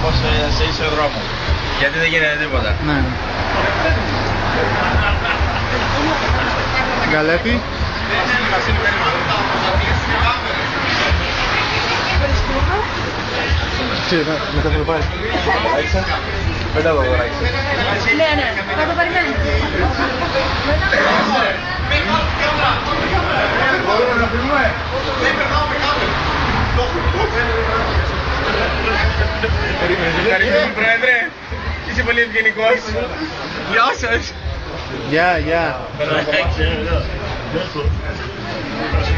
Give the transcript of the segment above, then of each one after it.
πως σε ίσο δρόμο. Γιατί δεν γίνεται τίποτα. Ναι. Γκαλέπι. Μετά θα το πάρει. Μετά το δωράκι. Ναι, ναι, θα το περιμένουμε. Μπορούμε να φύγουμε. Ευχαριστούμε, Πρόεδρε. Είσαι πολύ ευγενικός. Γεια σας. Γεια.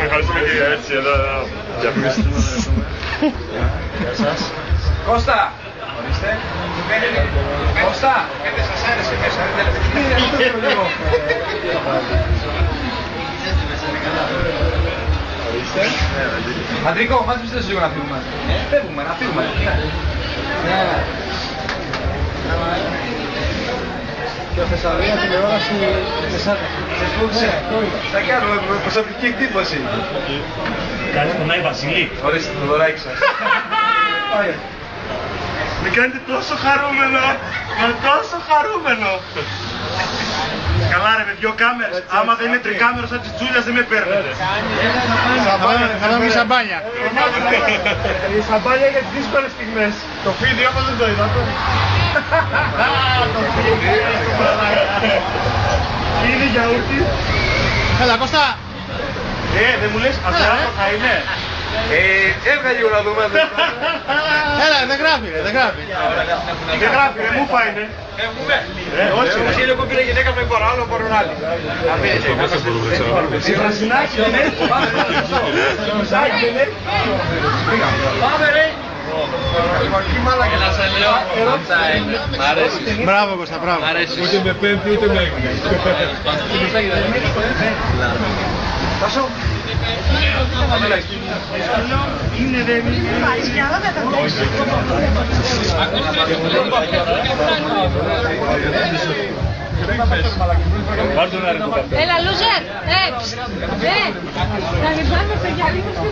Ευχαριστούμε και έτσι εδώ διαφημίστε. Γεια σας. Κώστα. Ορίστε. Κώστα. Σας άρεσε μέσα. Ορίστε. Αντρικό, μάθησε το λίγο να φύγουμε. Φεύγουμε, να φύγουμε. Και Θεσσαλία τηλεόραση Θεσσάλια. Θα κάνουμε προσωπική εκτύπωση. Κάνεις τον Άι Βασιλή. Ορίστε το δωράκι σας. Με κάνετε τόσο χαρούμενο. Τόσο χαρούμενο. Καλά ρε με δυο κάμερες. Άμα δεν είναι τρικάμερος σαν της Τζούλιας δεν με παίρνετε. Θα δούμε σαμπάνια. Η σαμπάνια για τις δύσκολες στιγμές. Το βίντεο όμως δεν το είδατε. Είναι γιαούρτι. Έλα Κώστα. Δεν μου λες αυτά θα είναι. Έβγα λίγο να δούμε. Έλα, δεν γράφει ρε, δεν γράφει. Δεν γράφει ρε, μου πάει είναι. Όχι, όχι, είναι κομπήρα γυναίκα με κοράλο, μπορούν άλλοι. Η πρασινάκι δεν έχει. Πάμε ρε. Μ' αρέσει. Μπράβο Κώστα, μπράβο. Ούτε με πέμπτη ούτε με έκτη. Τάσο. Είναι δεν είναι. Πάρ' τον άρρη το καφέ. Έλα, loser! Να μην πάμε στο γυαλί μου στην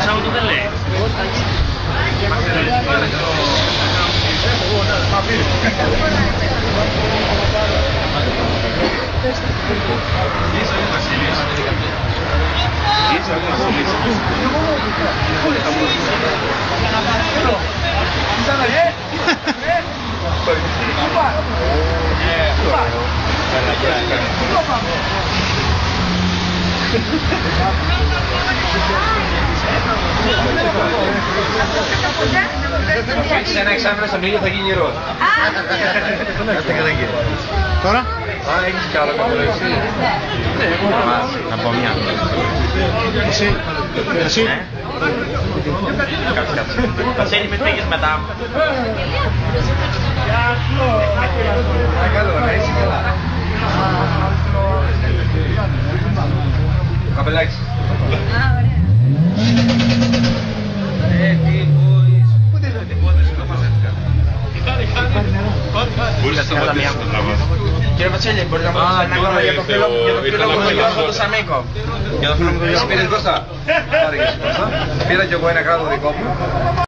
Σάββατο δεν λέει. Σε ένα εξάμηνο στο μήλιο θα γίνει ροζ. Τώρα. Α, έχεις κι άλλο κάποιο εσύ. Από μια. Εσύ. Κάτσε με πήγες μετά. Καλό, να είσαι καλά. Καπελάκι. Μπορείς να σταματήσεις το τραβάς. Κύριε Βασίλη, μπορείτε να μου δώσετε ένα χρόνο για το φίλο μου τον Γιώργο τον Σαμίκο. Για το φίλο μου τον Γιώργο. Πήρες Κώστα. Πήρα κι εγώ ένα κράτο δικό μου.